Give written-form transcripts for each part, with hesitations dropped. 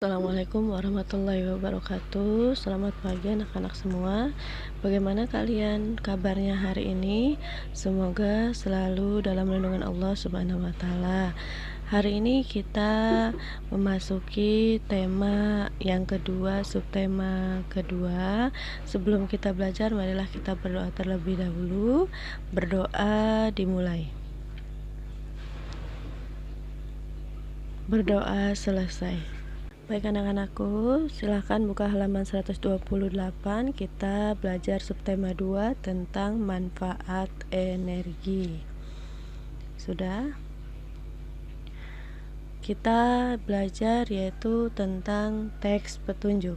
Assalamualaikum warahmatullahi wabarakatuh. Selamat pagi anak-anak semua. Bagaimana kalian kabarnya hari ini? Semoga selalu dalam lindungan Allah Subhanahu wa taala. Hari ini kita memasuki tema yang kedua, subtema kedua. Sebelum kita belajar, marilah kita berdoa terlebih dahulu. Berdoa dimulai. Berdoa selesai. Baik anak-anakku, silahkan buka halaman 128. Kita belajar subtema 2 tentang manfaat energi. Sudah? Kita belajar yaitu tentang teks petunjuk.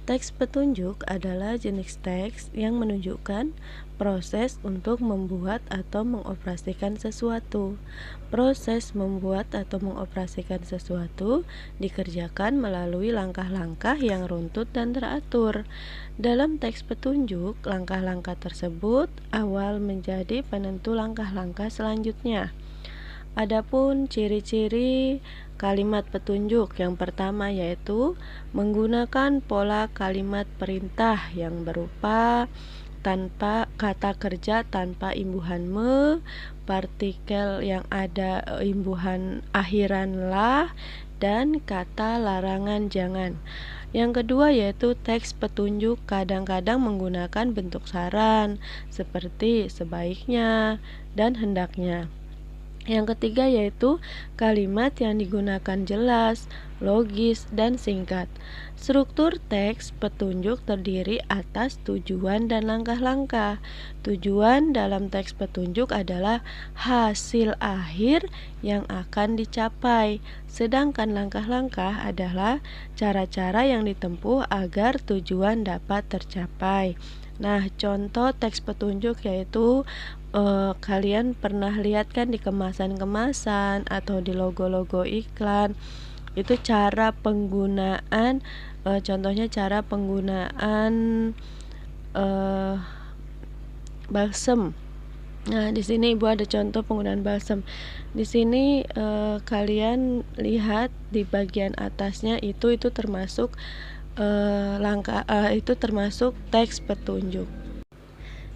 Teks petunjuk adalah jenis teks yang menunjukkan proses untuk membuat atau mengoperasikan sesuatu. Proses membuat atau mengoperasikan sesuatu dikerjakan melalui langkah-langkah yang runtut dan teratur. Dalam teks petunjuk, langkah-langkah tersebut awal menjadi penentu langkah-langkah selanjutnya. Adapun ciri-ciri kalimat petunjuk yang pertama yaitu menggunakan pola kalimat perintah yang berupa tanpa kata kerja tanpa imbuhan me, partikel yang ada imbuhan akhiran lah, dan kata larangan jangan. Yang kedua yaitu teks petunjuk kadang-kadang menggunakan bentuk saran seperti sebaiknya dan hendaknya. Yang ketiga yaitu kalimat yang digunakan jelas, logis, dan singkat. Struktur teks petunjuk terdiri atas tujuan dan langkah-langkah. Tujuan dalam teks petunjuk adalah hasil akhir yang akan dicapai, sedangkan langkah-langkah adalah cara-cara yang ditempuh agar tujuan dapat tercapai. Nah, contoh teks petunjuk yaitu kalian pernah lihat kan di kemasan-kemasan atau di logo-logo iklan, itu cara penggunaan, contohnya cara penggunaan balsem. Nah, di sini Ibu ada contoh penggunaan balsem. Di sini kalian lihat di bagian atasnya itu termasuk itu termasuk teks petunjuk.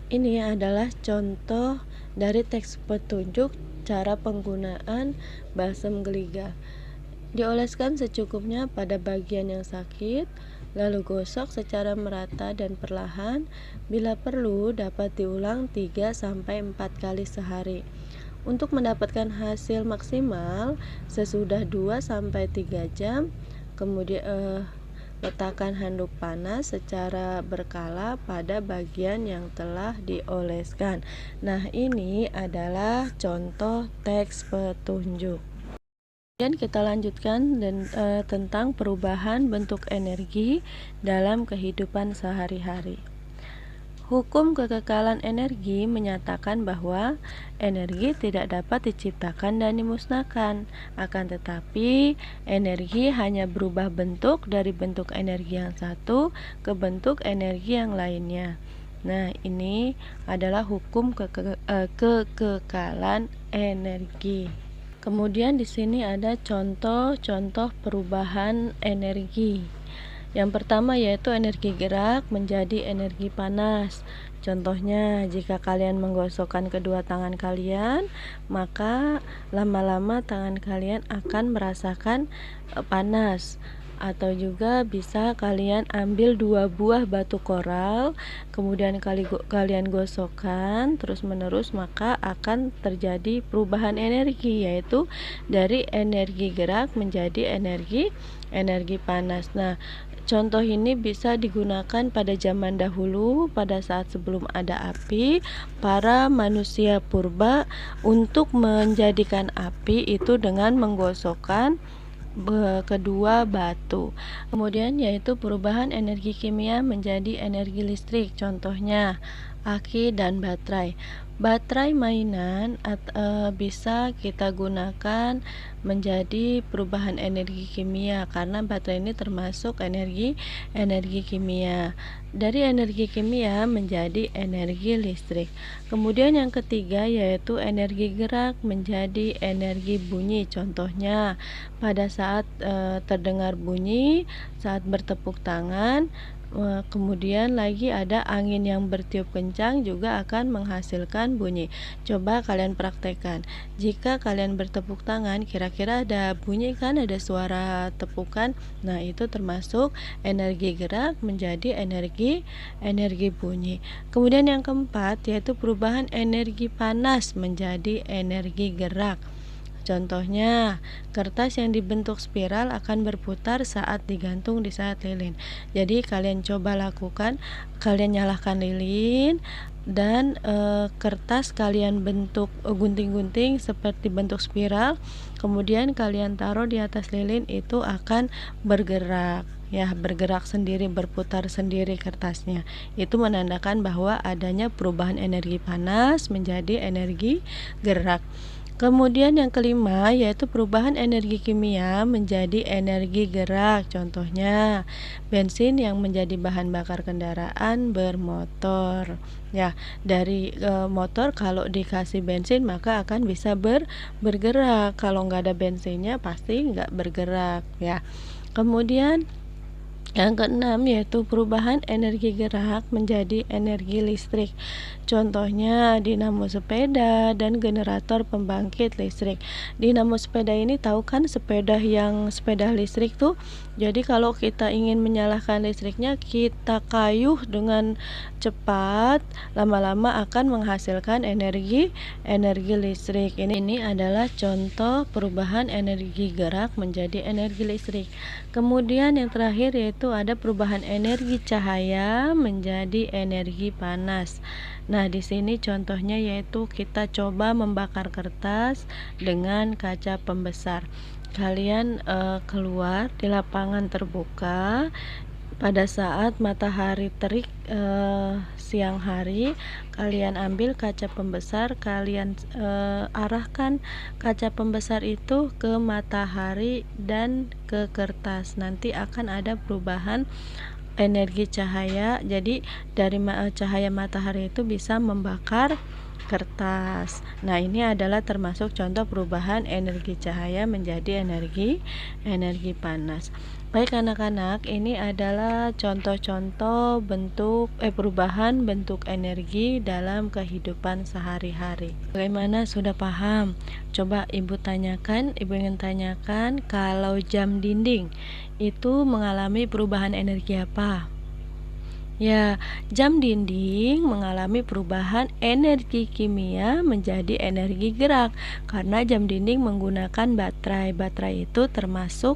Ini adalah contoh dari teks petunjuk cara penggunaan balsem geliga. Dioleskan secukupnya pada bagian yang sakit, lalu gosok secara merata dan perlahan. Bila perlu dapat diulang 3-4 kali sehari. Untuk mendapatkan hasil maksimal sesudah 2-3 jam, kemudian letakkan handuk panas secara berkala pada bagian yang telah dioleskan. Nah, ini adalah contoh teks petunjuk. Kemudian kita lanjutkan tentang perubahan bentuk energi dalam kehidupan sehari-hari. Hukum kekekalan energi menyatakan bahwa energi tidak dapat diciptakan dan dimusnahkan. Akan tetapi, energi hanya berubah bentuk dari bentuk energi yang satu ke bentuk energi yang lainnya. Nah, ini adalah hukum kekekalan energi. Kemudian di sini ada contoh-contoh perubahan energi. Yang pertama yaitu energi gerak menjadi energi panas. Contohnya, jika kalian menggosokkan kedua tangan kalian, maka lama-lama tangan kalian akan merasakan panas. Atau juga bisa kalian ambil 2 buah batu koral, kemudian kalian gosokkan terus-menerus, maka akan terjadi perubahan energi, yaitu dari energi gerak menjadi energi panas. Nah, contoh ini bisa digunakan pada zaman dahulu, pada saat sebelum ada api, para manusia purba untuk menjadikan api itu dengan menggosokkan kedua batu. Kemudian yaitu perubahan energi kimia menjadi energi listrik, contohnya aki dan baterai. Baterai mainan bisa kita gunakan menjadi perubahan energi kimia, karena baterai ini termasuk energi kimia. Dari energi kimia menjadi energi listrik. Kemudian yang ketiga yaitu energi gerak menjadi energi bunyi. Contohnya pada saat terdengar bunyi saat bertepuk tangan. Kemudian lagi ada angin yang bertiup kencang juga akan menghasilkan bunyi. Coba kalian praktekkan. Jika kalian bertepuk tangan, kira-kira ada bunyi kan, ada suara tepukan. Nah, itu termasuk energi gerak menjadi energi bunyi. Kemudian yang keempat yaitu perubahan energi panas menjadi energi gerak. Contohnya, kertas yang dibentuk spiral akan berputar saat digantung di saat lilin. Jadi kalian coba lakukan, kalian nyalakan lilin dan kertas kalian bentuk gunting-gunting seperti bentuk spiral, kemudian kalian taruh di atas lilin, itu akan bergerak. Ya, bergerak sendiri, berputar sendiri kertasnya. Itu menandakan bahwa adanya perubahan energi panas menjadi energi gerak. Kemudian yang kelima yaitu perubahan energi kimia menjadi energi gerak. Contohnya bensin yang menjadi bahan bakar kendaraan bermotor. Ya, dari motor kalau dikasih bensin maka akan bisa bergerak. Kalau nggak ada bensinnya pasti nggak bergerak. Ya. Kemudian yang keenam yaitu perubahan energi gerak menjadi energi listrik. Contohnya dinamo sepeda dan generator pembangkit listrik. Dinamo sepeda ini tahu kan sepeda listrik tuh. Jadi kalau kita ingin menyalakan listriknya, kita kayuh dengan cepat, lama-lama akan menghasilkan energi listrik. Ini adalah contoh perubahan energi gerak menjadi energi listrik. Kemudian yang terakhir yaitu ada perubahan energi cahaya menjadi energi panas. Nah, di sini contohnya yaitu kita coba membakar kertas dengan kaca pembesar. Kalian keluar di lapangan terbuka pada saat matahari terik siang hari, kalian ambil kaca pembesar, kalian arahkan kaca pembesar itu ke matahari dan ke kertas. Nanti akan ada perubahan energi cahaya. Jadi dari cahaya matahari itu bisa membakar kertas. Nah, ini adalah termasuk contoh perubahan energi cahaya menjadi energi panas. Baik anak-anak, ini adalah contoh-contoh perubahan bentuk energi dalam kehidupan sehari-hari. Bagaimana, sudah paham? Coba Ibu ingin tanyakan kalau jam dinding itu mengalami perubahan energi apa? Ya, jam dinding mengalami perubahan energi kimia menjadi energi gerak karena jam dinding menggunakan baterai. Baterai itu termasuk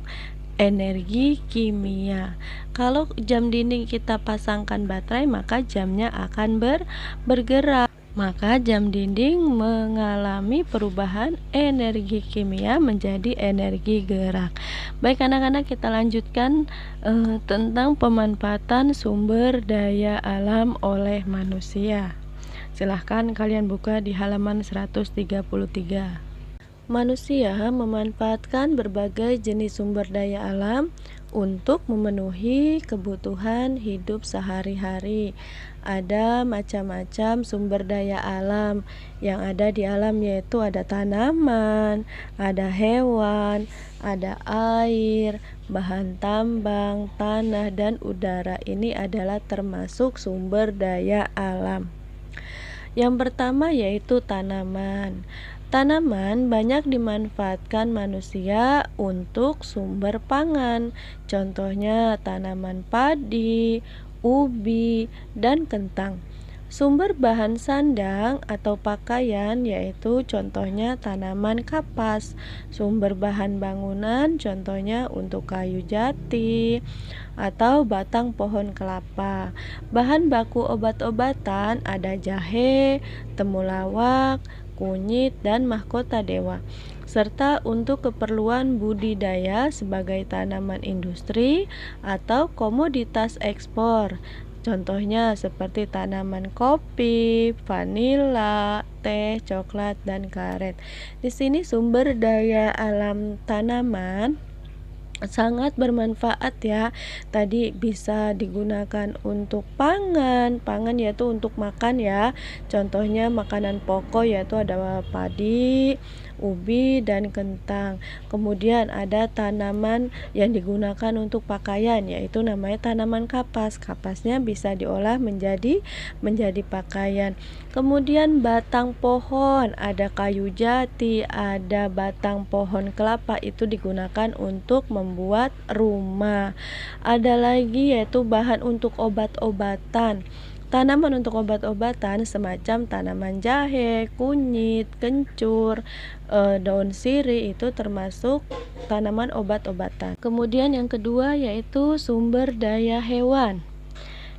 energi kimia. Kalau jam dinding kita pasangkan baterai, maka jamnya akan bergerak. Maka jam dinding mengalami perubahan energi kimia menjadi energi gerak. Baik anak-anak, kita lanjutkan tentang pemanfaatan sumber daya alam oleh manusia. Silahkan kalian buka di halaman 133. Manusia memanfaatkan berbagai jenis sumber daya alam untuk memenuhi kebutuhan hidup sehari-hari. Ada macam-macam sumber daya alam yang ada di alam, yaitu ada tanaman, ada hewan, ada air, bahan tambang, tanah, dan udara. Ini adalah termasuk sumber daya alam. Yang pertama yaitu tanaman. Tanaman banyak dimanfaatkan manusia untuk sumber pangan. Contohnya tanaman padi, ubi, dan kentang. Sumber bahan sandang atau pakaian yaitu contohnya tanaman kapas. Sumber bahan bangunan contohnya untuk kayu jati atau batang pohon kelapa. Bahan baku obat-obatan ada jahe, temulawak, kunyit, dan mahkota dewa. Serta untuk keperluan budidaya sebagai tanaman industri atau komoditas ekspor. Contohnya seperti tanaman kopi, vanila, teh, coklat, dan karet. Di sini sumber daya alam tanaman sangat bermanfaat ya. Tadi bisa digunakan untuk pangan yaitu untuk makan ya. Contohnya makanan pokok yaitu ada padi, ubi, dan kentang. Kemudian ada tanaman yang digunakan untuk pakaian yaitu namanya tanaman kapas. Kapasnya bisa diolah menjadi pakaian. Kemudian batang pohon, ada kayu jati, ada batang pohon kelapa, itu digunakan untuk membuat rumah. Ada lagi yaitu bahan untuk obat-obatan. Tanaman untuk obat-obatan semacam tanaman jahe, kunyit, kencur, daun sirih itu termasuk tanaman obat-obatan. Kemudian yang kedua yaitu sumber daya hewan.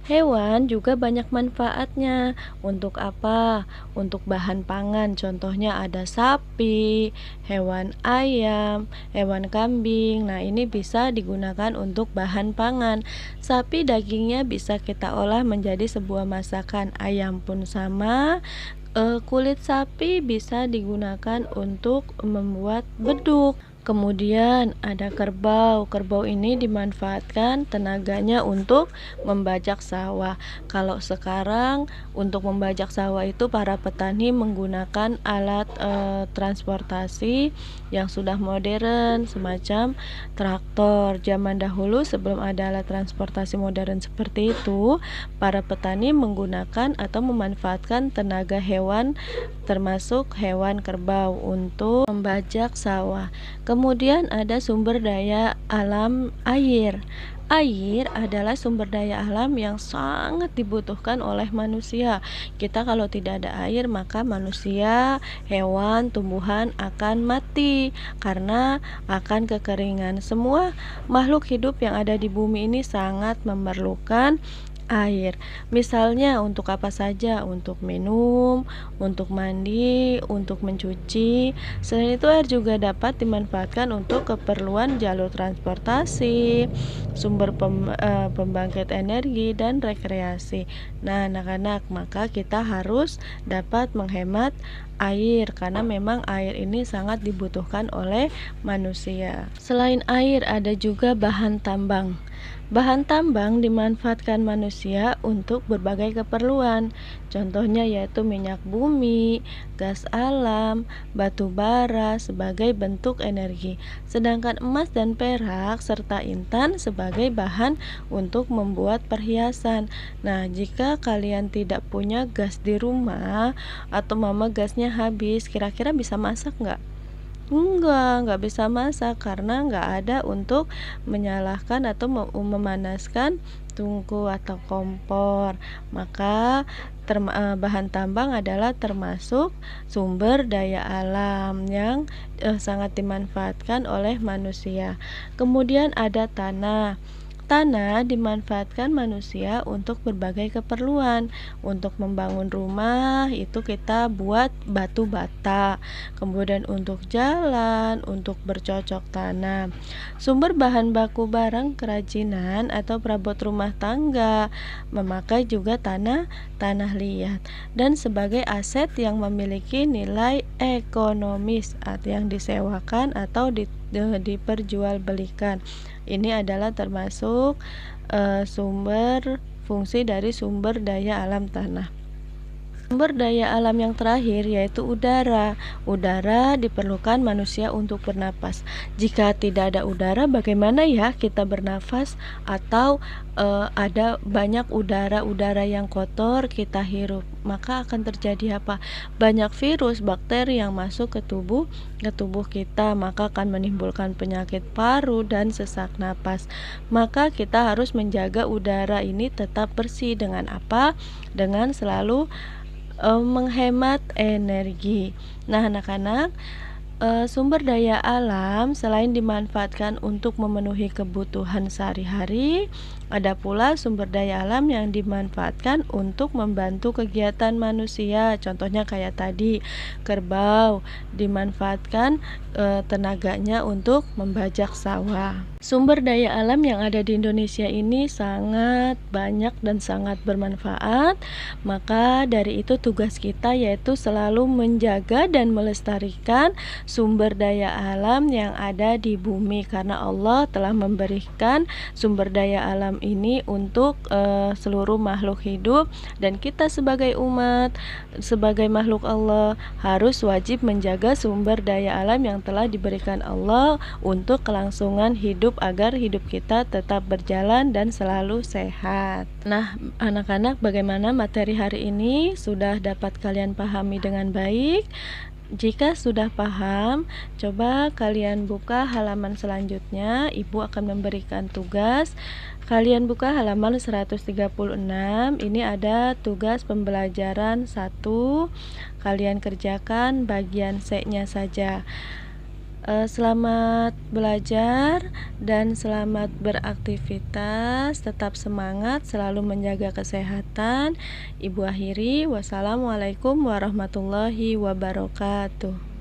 Hewan juga banyak manfaatnya. Untuk apa? Untuk bahan pangan. Contohnya ada sapi, hewan ayam, hewan kambing. Nah, ini bisa digunakan untuk bahan pangan. Sapi dagingnya bisa kita olah menjadi sebuah masakan. Ayam pun sama. Kulit sapi bisa digunakan untuk membuat beduk. Kemudian ada kerbau. Kerbau ini dimanfaatkan tenaganya untuk membajak sawah. Kalau sekarang untuk membajak sawah itu para petani menggunakan alat transportasi yang sudah modern semacam traktor. Zaman dahulu sebelum ada alat transportasi modern seperti itu, para petani menggunakan atau memanfaatkan tenaga hewan termasuk hewan kerbau untuk membajak sawah. Kemudian ada sumber daya alam air. Air adalah sumber daya alam yang sangat dibutuhkan oleh manusia. Kita kalau tidak ada air, maka manusia, hewan, tumbuhan akan mati karena akan kekeringan. Semua makhluk hidup yang ada di bumi ini sangat memerlukan air. Misalnya untuk apa saja? Untuk minum, untuk mandi, untuk mencuci. Selain itu air juga dapat dimanfaatkan untuk keperluan jalur transportasi, sumber pembangkit energi, dan rekreasi. Nah, anak-anak, maka kita harus dapat menghemat air karena memang air ini sangat dibutuhkan oleh manusia. Selain air ada juga bahan tambang. Bahan tambang dimanfaatkan manusia untuk berbagai keperluan. Contohnya yaitu minyak bumi, gas alam, batu bara sebagai bentuk energi. Sedangkan emas dan perak serta intan sebagai bahan untuk membuat perhiasan. Nah, jika kalian tidak punya gas di rumah atau mama gasnya habis, kira-kira bisa masak nggak? Enggak bisa masak karena nggak ada untuk menyalakan atau memanaskan tungku atau kompor. Maka bahan tambang adalah termasuk sumber daya alam yang sangat dimanfaatkan oleh manusia. Kemudian ada tanah. Tanah dimanfaatkan manusia untuk berbagai keperluan. Untuk membangun rumah itu kita buat batu bata. Kemudian untuk jalan, untuk bercocok tanam. Sumber bahan baku barang kerajinan atau perabot rumah tangga memakai juga tanah liat dan sebagai aset yang memiliki nilai ekonomis yang disewakan atau diperjualbelikan. Ini adalah termasuk sumber fungsi dari sumber daya alam tanah. Sumber daya alam yang terakhir yaitu udara. Udara diperlukan manusia untuk bernapas. Jika tidak ada udara, bagaimana ya kita bernafas? Atau ada banyak udara yang kotor kita hirup, maka akan terjadi apa? Banyak virus, bakteri yang masuk ke tubuh kita, maka akan menimbulkan penyakit paru dan sesak napas. Maka kita harus menjaga udara ini tetap bersih dengan apa? Dengan selalu menghemat energi. Nah, anak-anak, Sumber daya alam selain dimanfaatkan untuk memenuhi kebutuhan sehari-hari, ada pula sumber daya alam yang dimanfaatkan untuk membantu kegiatan manusia. Contohnya kayak tadi, kerbau dimanfaatkan tenaganya untuk membajak sawah. Sumber daya alam yang ada di Indonesia ini sangat banyak dan sangat bermanfaat. Maka dari itu tugas kita yaitu selalu menjaga dan melestarikan sumber daya alam yang ada di bumi, karena Allah telah memberikan sumber daya alam ini untuk seluruh makhluk hidup, dan kita sebagai umat, sebagai makhluk Allah harus wajib menjaga sumber daya alam yang telah diberikan Allah untuk kelangsungan hidup, agar hidup kita tetap berjalan dan selalu sehat. Nah, anak-anak, bagaimana materi hari ini? Sudah dapat kalian pahami dengan baik? Jika sudah paham, coba kalian buka halaman selanjutnya. Ibu akan memberikan tugas. Kalian buka halaman 136. Ini ada tugas pembelajaran 1. Kalian kerjakan bagian C-nya saja. Selamat belajar dan selamat beraktivitas. Tetap semangat, selalu menjaga kesehatan. Ibu akhiri, wassalamualaikum warahmatullahi wabarakatuh.